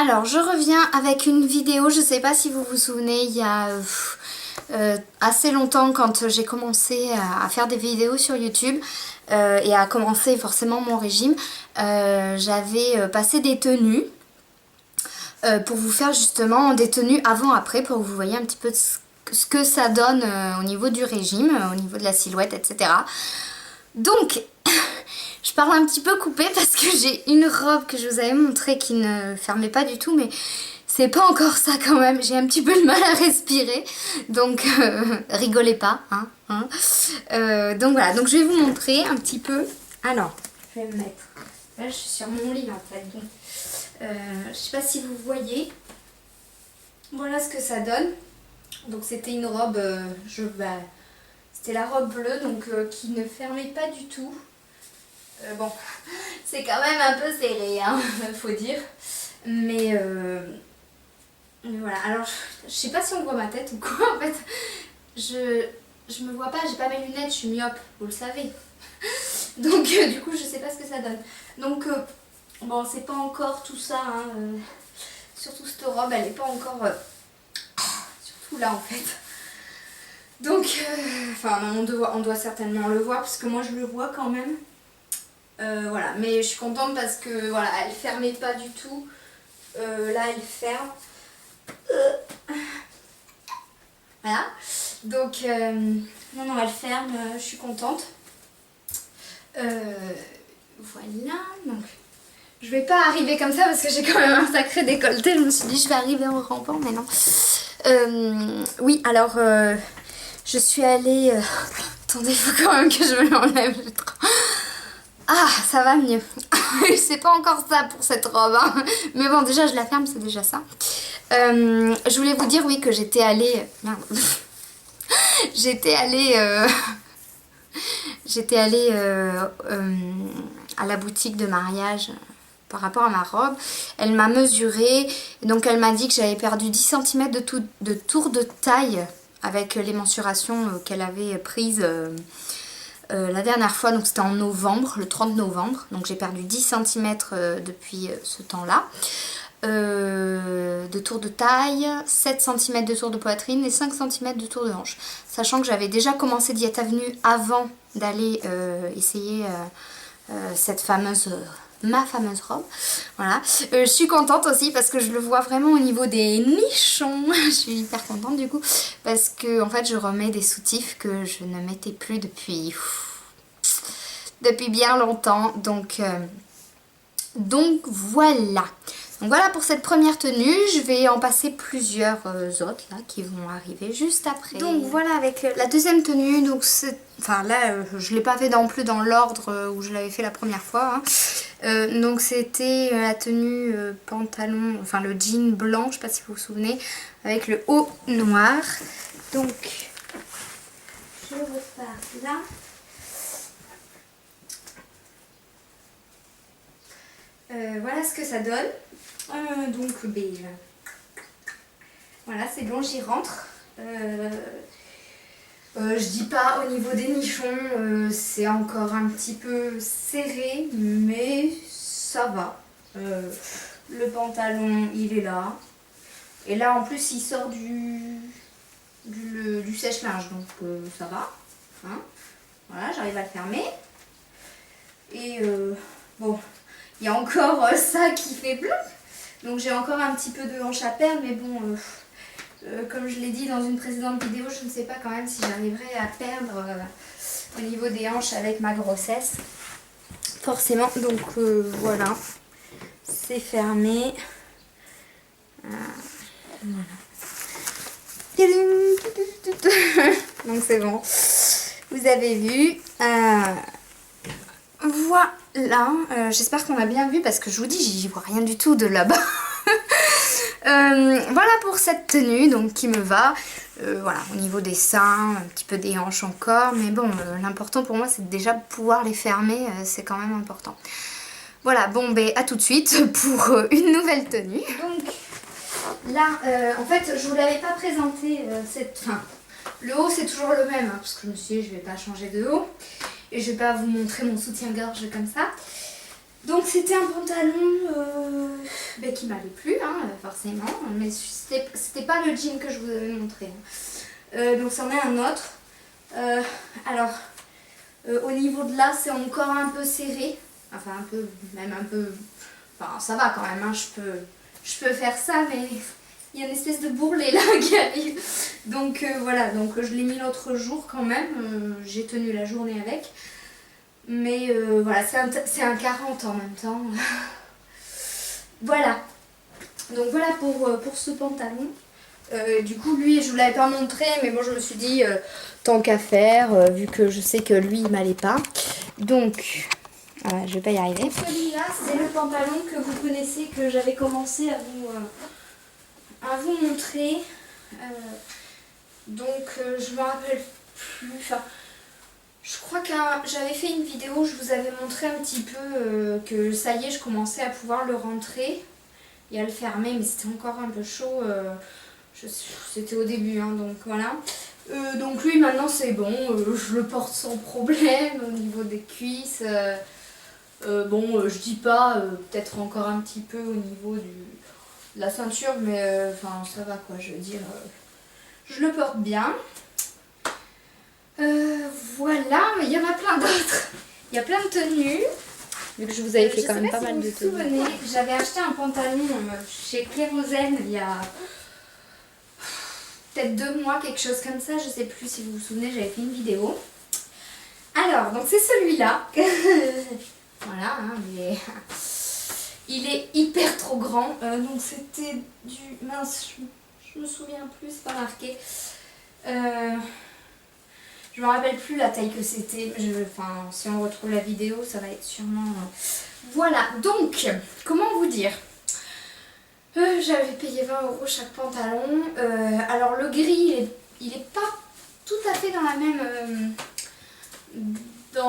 Alors je reviens avec une vidéo, je sais pas si vous vous souvenez, il y a assez longtemps quand j'ai commencé à faire des vidéos sur YouTube et à commencer forcément mon régime, j'avais passé des tenues pour vous faire justement des tenues avant-après pour que vous voyez un petit peu ce que ça donne au niveau du régime, au niveau de la silhouette, etc. Donc je parle un petit peu coupée parce que j'ai une robe que je vous avais montrée qui ne fermait pas du tout, mais c'est pas encore ça quand même, j'ai un petit peu de mal à respirer, donc rigolez pas, hein. Donc voilà, donc je vais vous montrer un petit peu. Alors, je vais me mettre, là je suis sur mon lit en fait, donc je sais pas si vous voyez, voilà ce que ça donne. Donc c'était une robe, c'était la robe bleue, donc qui ne fermait pas du tout. Bon, c'est quand même un peu serré, hein, faut dire. Mais voilà, alors je sais pas si on voit ma tête ou quoi en fait. Je me vois pas, j'ai pas mes lunettes, je suis myope, vous le savez. Donc du coup je sais pas ce que ça donne. Donc bon, c'est pas encore tout ça, hein, surtout cette robe, elle est pas encore... surtout là en fait. Donc, enfin on doit certainement le voir parce que moi je le vois quand même. Voilà, mais je suis contente parce que voilà, elle fermait pas du tout. Là elle ferme. Voilà. Donc non, elle ferme, je suis contente. Voilà, donc je vais pas arriver comme ça parce que j'ai quand même un sacré décolleté. Je me suis dit je vais arriver en rampant, mais non. Oui, alors je suis allée... attendez, il faut quand même que je me l'enlève. Ah, ça va mieux. C'est pas encore ça pour cette robe, hein. Mais bon, déjà je la ferme, c'est déjà ça. Je voulais vous dire, oui, que j'étais allée... Merde. J'étais allée à la boutique de mariage par rapport à ma robe. Elle m'a mesuré, donc elle m'a dit que j'avais perdu 10 cm de tour de taille avec les mensurations qu'elle avait prises la dernière fois. Donc c'était en novembre, le 30 novembre. Donc j'ai perdu 10 cm depuis ce temps-là. De tour de taille, 7 cm de tour de poitrine et 5 cm de tour de hanche. Sachant que j'avais déjà commencé Diète Avenue avant d'aller essayer ma fameuse robe. Voilà. Je suis contente aussi parce que je le vois vraiment au niveau des nichons. Je suis hyper contente du coup parce que en fait je remets des soutifs que je ne mettais plus depuis bien longtemps. Donc voilà. Donc voilà pour cette première tenue, je vais en passer plusieurs autres là qui vont arriver juste après. Donc voilà avec la deuxième tenue, donc enfin là je ne l'ai pas fait non plus dans l'ordre où je l'avais fait la première fois, hein. Donc c'était la tenue pantalon, enfin le jean blanc, je ne sais pas si vous vous souvenez, avec le haut noir. Donc je repars là. Voilà ce que ça donne. Donc voilà, c'est bon, j'y rentre. Je dis pas au niveau des nichons, c'est encore un petit peu serré, mais ça va. Le pantalon il est là, et là en plus il sort du sèche-linge, donc ça va, hein. Voilà, j'arrive à le fermer. Et bon, il y a encore ça qui fait bleu. Donc j'ai encore un petit peu de hanche à perdre, mais bon, comme je l'ai dit dans une précédente vidéo, je ne sais pas quand même si j'arriverai à perdre au niveau des hanches avec ma grossesse. Forcément, donc voilà, c'est fermé. Voilà. Donc c'est bon, vous avez vu. Voilà, j'espère qu'on a bien vu parce que je vous dis, j'y vois rien du tout de là-bas. Voilà pour cette tenue donc qui me va. Voilà, au niveau des seins, un petit peu des hanches encore, mais bon, l'important pour moi c'est de déjà pouvoir les fermer, c'est quand même important. Voilà, bon ben à tout de suite pour une nouvelle tenue. Donc là, en fait je vous l'avais pas présenté, le haut c'est toujours le même, hein, parce que je me suis dit je vais pas changer de haut. Et je vais pas vous montrer mon soutien-gorge comme ça. Donc c'était un pantalon qui m'allait plus, hein, forcément, mais c'était pas le jean que je vous avais montré. Donc c'en est un autre. Alors, au niveau de là, c'est encore un peu serré. Enfin, un peu, même un peu... Enfin, ça va quand même, hein, je peux faire ça, mais il y a une espèce de bourrelet là qui arrive. Donc voilà, donc je l'ai mis l'autre jour quand même. J'ai tenu la journée avec. Mais voilà, c'est un 40 en même temps. Voilà. Donc voilà pour ce pantalon. Du coup, lui, je vous l'avais pas montré, mais bon, je me suis dit, tant qu'à faire, vu que je sais que lui, il m'allait pas. Donc, je vais pas y arriver. Celui-là, c'est le pantalon que vous connaissez, que j'avais commencé à vous montrer. Donc, je me rappelle plus. Enfin, je crois que j'avais fait une vidéo où je vous avais montré un petit peu que ça y est, je commençais à pouvoir le rentrer et à le fermer, mais c'était encore un peu chaud. C'était au début, hein, donc voilà. Donc lui, maintenant, c'est bon, je le porte sans problème au niveau des cuisses. Bon, je dis pas, peut-être encore un petit peu au niveau de la ceinture, mais enfin, ça va quoi, je veux dire. Je le porte bien. Voilà, mais il y en a plein d'autres. Il y a plein de tenues. Vu que je vous avais fait quand même pas mal de tenues. Vous vous souvenez, j'avais acheté un pantalon chez Kérosène il y a peut-être 2 mois, quelque chose comme ça. Je sais plus si vous vous souvenez, j'avais fait une vidéo. Alors, donc c'est celui-là. Voilà, hein, mais il est hyper trop grand. Donc c'était du... Mince, je me souviens plus, c'est pas marqué. Je me rappelle plus la taille que c'était. Enfin, si on retrouve la vidéo, ça va être sûrement... Voilà, donc, comment vous dire, j'avais payé 20 € chaque pantalon. Alors le gris, il est pas tout à fait dans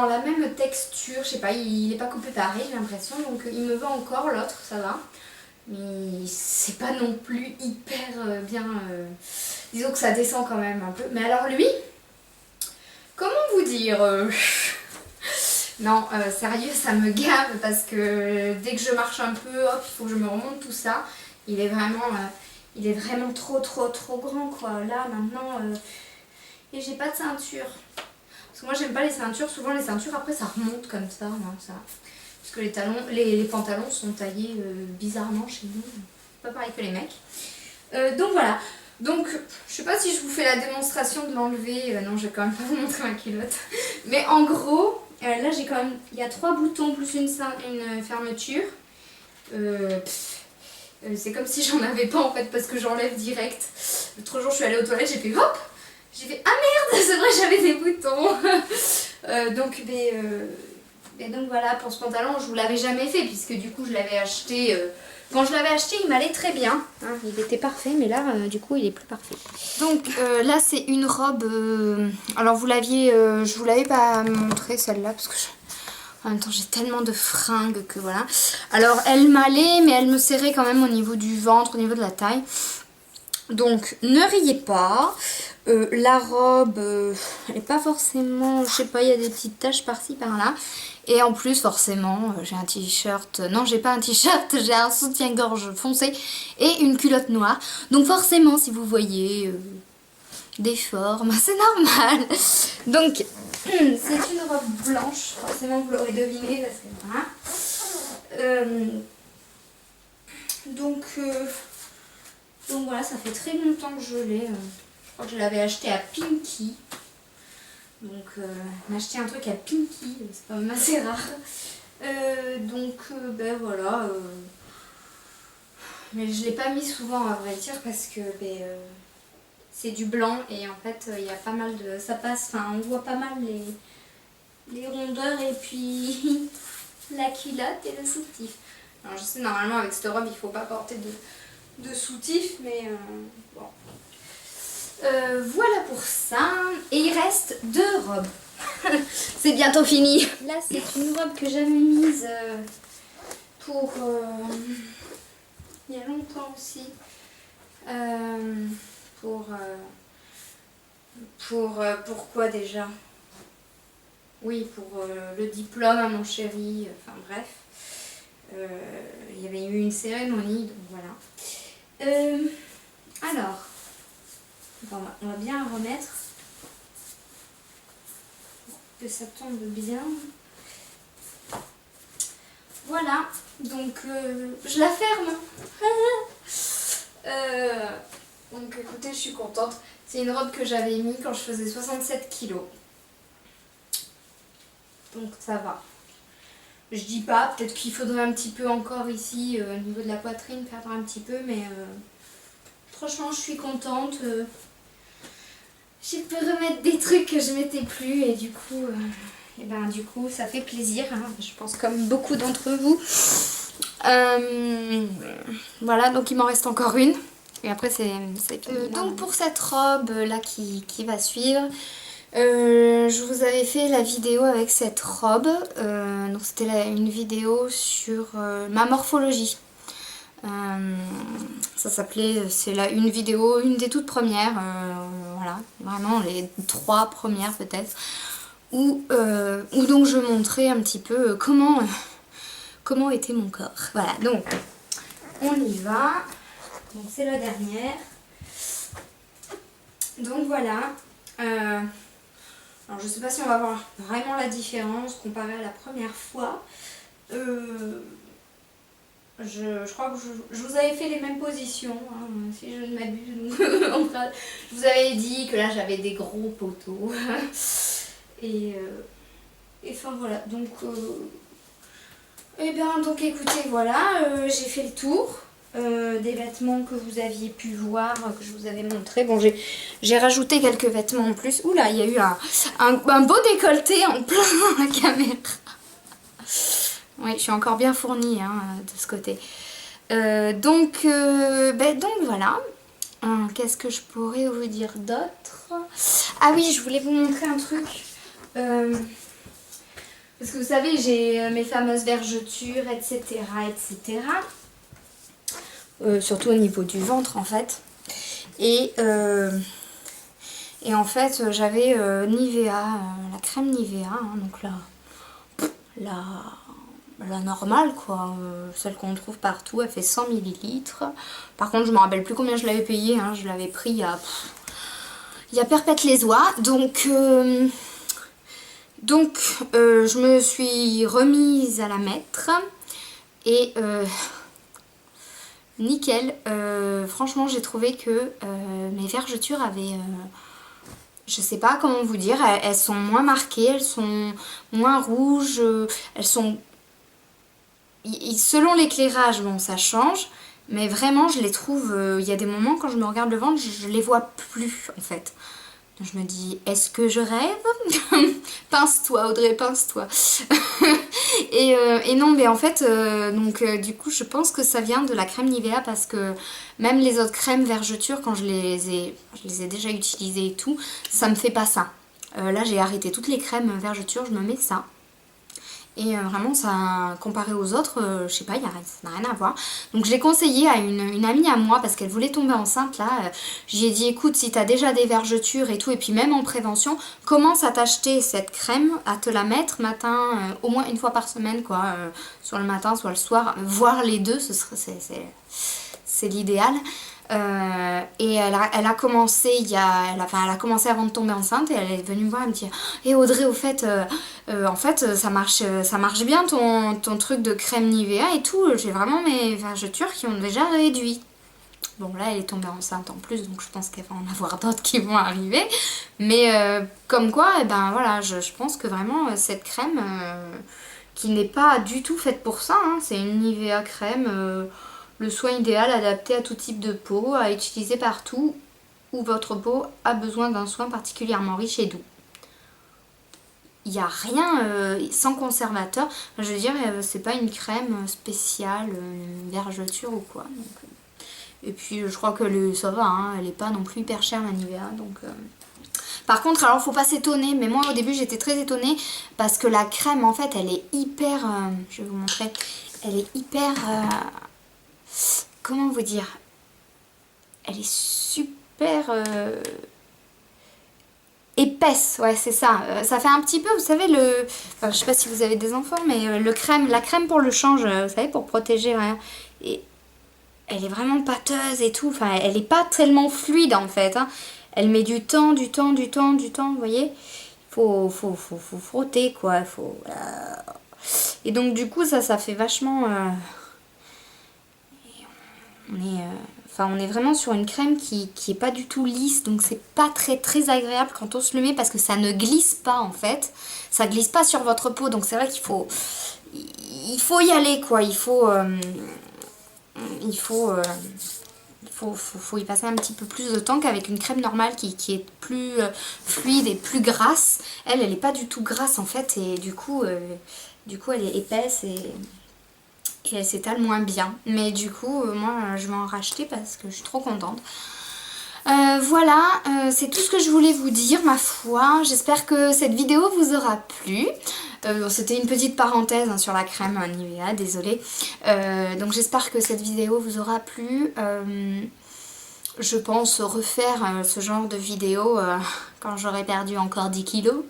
la même texture. Je sais pas, il est pas coupé pareil, j'ai l'impression. Donc il me va encore, l'autre, ça va. Mais c'est pas non plus hyper bien... disons que ça descend quand même un peu. Mais alors lui... Comment vous dire Non, sérieux, ça me gave parce que dès que je marche un peu, hop, il faut que je me remonte tout ça. Il est vraiment trop grand quoi. Là, maintenant, et j'ai pas de ceinture. Parce que moi, j'aime pas les ceintures. Souvent, les ceintures, après, ça remonte comme ça. Hein, ça. Parce que les pantalons sont taillés bizarrement chez nous. Pas pareil que les mecs. Donc voilà. Donc, je sais pas si je vous fais la démonstration de l'enlever. Non, je vais quand même pas vous montrer ma culotte. Mais en gros, là, j'ai quand même... Il y a 3 boutons plus une fermeture. C'est comme si j'en avais pas en fait parce que j'enlève direct. L'autre jour, je suis allée aux toilettes, j'ai fait hop! J'ai fait ah merde, c'est vrai, j'avais des boutons. Donc voilà, pour ce pantalon, je vous l'avais jamais fait puisque du coup, je l'avais acheté... Quand je l'avais acheté, il m'allait très bien. Hein, il était parfait, mais là, du coup, il est plus parfait. Donc là, c'est une robe... alors, je vous l'avais pas montré celle-là parce que... En même temps, j'ai tellement de fringues que voilà. Alors, elle m'allait, mais elle me serrait quand même au niveau du ventre, au niveau de la taille. Donc, ne riez pas. La robe, elle n'est pas forcément... Je sais pas, il y a des petites taches par-ci, par-là. Et en plus, forcément, j'ai un t-shirt... Non, j'ai pas un t-shirt, j'ai un soutien-gorge foncé et une culotte noire. Donc forcément, si vous voyez des formes, c'est normal. Donc, c'est une robe blanche. Forcément, vous l'aurez deviné parce que voilà. Donc voilà, ça fait très longtemps que je l'ai. Je crois que je l'avais acheté à Pinky. Donc, m'acheter un truc à Pinky, c'est quand même assez rare. Ben voilà. Mais je l'ai pas mis souvent, à vrai dire, parce que c'est du blanc et en fait, il y a pas mal de... Ça passe, enfin, on voit pas mal les rondeurs et puis la culotte et le soutif. Alors, je sais, normalement, avec cette robe, il faut pas porter de soutif, mais bon. Voilà pour ça. Et il reste 2 robes. C'est bientôt fini. Là, c'est une robe que j'avais mise pour... il y a longtemps aussi. Pourquoi déjà? Oui, pour le diplôme à mon chéri. Enfin bref. Il y avait eu une cérémonie, donc voilà. Alors, on va bien remettre pour que ça tombe bien. Voilà, donc je la ferme. Donc écoutez, je suis contente. C'est une robe que j'avais mis quand je faisais 67 kilos. Donc ça va. Je dis pas, peut-être qu'il faudrait un petit peu encore ici au niveau de la poitrine, perdre un petit peu, mais franchement je suis contente. J'ai pu remettre des trucs que je mettais plus et du coup, du coup ça fait plaisir, hein, je pense comme beaucoup d'entre vous. Voilà, donc il m'en reste encore une et après c'est fini. Donc pour cette robe là qui va suivre, je vous avais fait la vidéo avec cette robe, donc c'était une vidéo sur ma morphologie. Ça s'appelait, une vidéo, une des toutes premières, voilà, vraiment les 3 premières peut-être, où donc je montrais un petit peu comment était mon corps. Voilà, donc on y va, donc c'est la dernière, donc voilà. Alors je sais pas si on va voir vraiment la différence comparée à la première fois. Je crois que je vous avais fait les mêmes positions, hein, si je ne m'abuse. Je vous avais dit que là j'avais des gros poteaux. Et enfin voilà, donc donc écoutez, voilà, j'ai fait le tour des vêtements que vous aviez pu voir, que je vous avais montré. Bon, j'ai rajouté quelques vêtements en plus. Oula, il y a eu un beau décolleté en plein dans la caméra. Oui, je suis encore bien fournie hein, de ce côté. Donc voilà. Qu'est-ce que je pourrais vous dire d'autre? Ah oui, je voulais vous montrer un truc. Parce que vous savez, j'ai mes fameuses vergetures, etc. etc. Surtout au niveau du ventre en fait. Et en fait, j'avais Nivea, la crème Nivea, hein, donc la normale quoi, celle qu'on trouve partout, elle fait 100 ml. Par contre je me rappelle plus combien je l'avais payé, hein, je l'avais pris il y a perpète les oies. Donc je me suis remise à la mettre et nickel. Franchement j'ai trouvé que mes vergetures avaient... je sais pas comment vous dire, elles sont moins marquées, elles sont moins rouges, elles sont... Selon l'éclairage, bon ça change, mais vraiment je les trouve, il y a des moments quand je me regarde le ventre, je les vois plus en fait. Donc je me dis, est-ce que je rêve? Pince-toi Audrey, pince-toi. et non, mais en fait, du coup je pense que ça vient de la crème Nivea parce que même les autres crèmes vergetures, quand je les ai déjà utilisées et tout, ça me fait pas ça. Là j'ai arrêté toutes les crèmes vergetures, je me mets ça. Et vraiment, ça, comparé aux autres, je sais pas, ça n'a rien à voir. Donc je l'ai conseillé à une amie à moi parce qu'elle voulait tomber enceinte là. J'ai dit écoute, si t'as déjà des vergetures et tout, et puis même en prévention, commence à t'acheter cette crème, à te la mettre matin, au moins une fois par semaine quoi. Soit le matin, soit le soir, voire les deux, c'est l'idéal. Et elle a commencé elle a commencé avant de tomber enceinte et elle est venue me voir et me dire et Audrey au fait en fait ça marche bien ton truc de crème Nivea et tout, j'ai vraiment mes vergetures qui ont déjà réduit. Bon là elle est tombée enceinte en plus donc je pense qu'elle va en avoir d'autres qui vont arriver, mais comme quoi voilà je pense que vraiment cette crème qui n'est pas du tout faite pour ça hein, c'est une Nivea crème le soin idéal adapté à tout type de peau, à utiliser partout où votre peau a besoin d'un soin particulièrement riche et doux. Il n'y a rien sans conservateur, je veux dire, c'est pas une crème spéciale, vergeture ou quoi. Donc, et puis je crois que ça va, hein, elle n'est pas non plus hyper chère la Nivea. Donc, Par contre, alors faut pas s'étonner, mais moi au début j'étais très étonnée parce que la crème en fait elle est hyper, je vais vous montrer, elle est hyper... comment vous dire, elle est super épaisse, ouais c'est ça. Ça fait un petit peu, vous savez, enfin, je sais pas si vous avez des enfants, mais la crème pour le change, vous savez, pour protéger, ouais. Et elle est vraiment pâteuse et tout, enfin elle est pas tellement fluide en fait, hein. Elle met du temps, vous voyez. Faut frotter quoi, Et donc du coup ça fait vachement... on est vraiment sur une crème qui est pas du tout lisse, donc c'est pas très agréable quand on se le met parce que ça ne glisse pas en fait. Ça glisse pas sur votre peau, donc c'est vrai il faut y aller quoi. Faut y passer un petit peu plus de temps qu'avec une crème normale qui est plus fluide et plus grasse. Elle est pas du tout grasse en fait, et du coup elle est épaisse et elle s'étale moins bien. Mais du coup, moi, je vais en racheter parce que je suis trop contente. Voilà, c'est tout ce que je voulais vous dire, ma foi. J'espère que cette vidéo vous aura plu. C'était une petite parenthèse hein, sur la crème Nivea, désolée. Donc j'espère que cette vidéo vous aura plu. Je pense refaire ce genre de vidéo quand j'aurai perdu encore 10 kilos.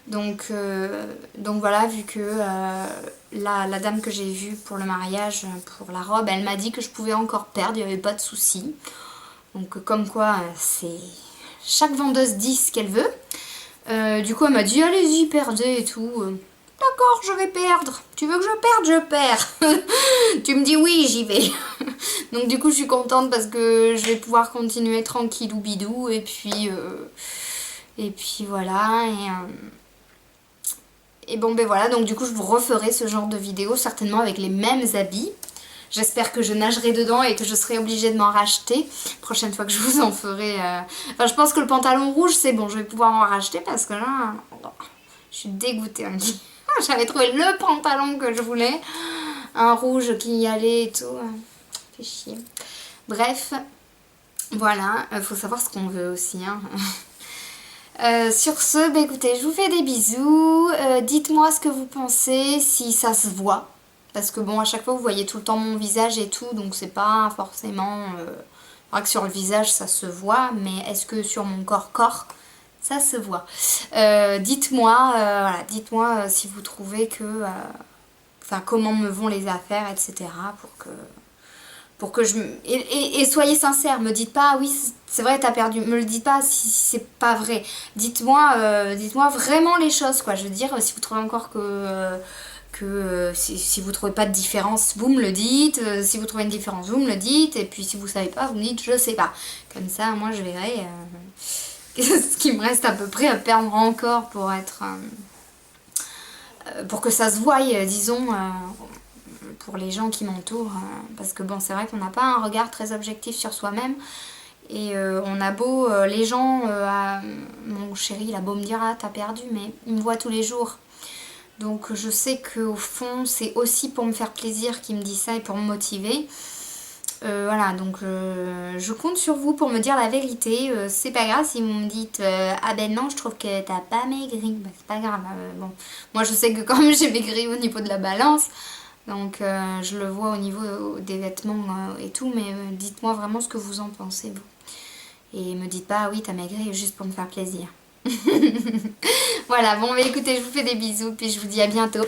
Donc voilà, vu que la dame que j'ai vue pour le mariage, pour la robe, elle m'a dit que je pouvais encore perdre, il n'y avait pas de souci. Donc comme quoi, c'est chaque vendeuse dit ce qu'elle veut. Du coup, elle m'a dit allez-y, perdez et tout. D'accord, je vais perdre. Tu veux que je perde? Je perds. Tu me dis oui, j'y vais. Donc du coup, je suis contente parce que je vais pouvoir continuer tranquillou bidou. Et puis voilà. Et bon ben voilà, donc du coup je vous referai ce genre de vidéo certainement avec les mêmes habits. J'espère que je nagerai dedans et que je serai obligée de m'en racheter. Prochaine fois que je vous en ferai... Enfin je pense que le pantalon rouge c'est bon, je vais pouvoir en racheter parce que là... Je suis dégoûtée. J'avais trouvé le pantalon que je voulais. Un rouge qui y allait et tout. Fait chier. Bref, voilà, faut savoir ce qu'on veut aussi. Hein. Sur ce, bah écoutez, je vous fais des bisous. Dites-moi ce que vous pensez, si ça se voit. Parce que bon, à chaque fois, vous voyez tout le temps mon visage et tout, donc c'est pas forcément... C'est vrai que sur le visage, ça se voit, mais est-ce que sur mon corps, ça se voit. Dites-moi voilà, dites-moi si vous trouvez que... Enfin, comment me vont les affaires, etc. Pour que je... Et soyez sincères, me dites pas, oui, c'est vrai, t'as perdu. Me le dites pas si c'est pas vrai. Dites-moi vraiment les choses, quoi. Je veux dire, si vous trouvez encore si vous trouvez pas de différence, vous me le dites. Si vous trouvez une différence, vous me le dites. Et puis si vous savez pas, vous me dites, je sais pas. Comme ça, moi, je verrai ce qui me reste à peu près à perdre encore pour être... pour que ça se voie, disons... pour les gens qui m'entourent, parce que bon, c'est vrai qu'on n'a pas un regard très objectif sur soi-même, et on a beau, les gens, mon chéri, il a beau me dire, ah t'as perdu, mais il me voit tous les jours, donc je sais qu'au fond, c'est aussi pour me faire plaisir qu'il me dit ça, et pour me motiver, voilà, donc je compte sur vous pour me dire la vérité, c'est pas grave si vous me dites, ah ben non, je trouve que t'as pas maigri, ben, c'est pas grave, bon, moi je sais que quand même j'ai maigri au niveau de la balance, donc je le vois au niveau des vêtements et tout, mais dites-moi vraiment ce que vous en pensez, vous. Et me dites pas, ah oui, t'as maigri juste pour me faire plaisir. Voilà, bon, mais écoutez, je vous fais des bisous, puis je vous dis à bientôt.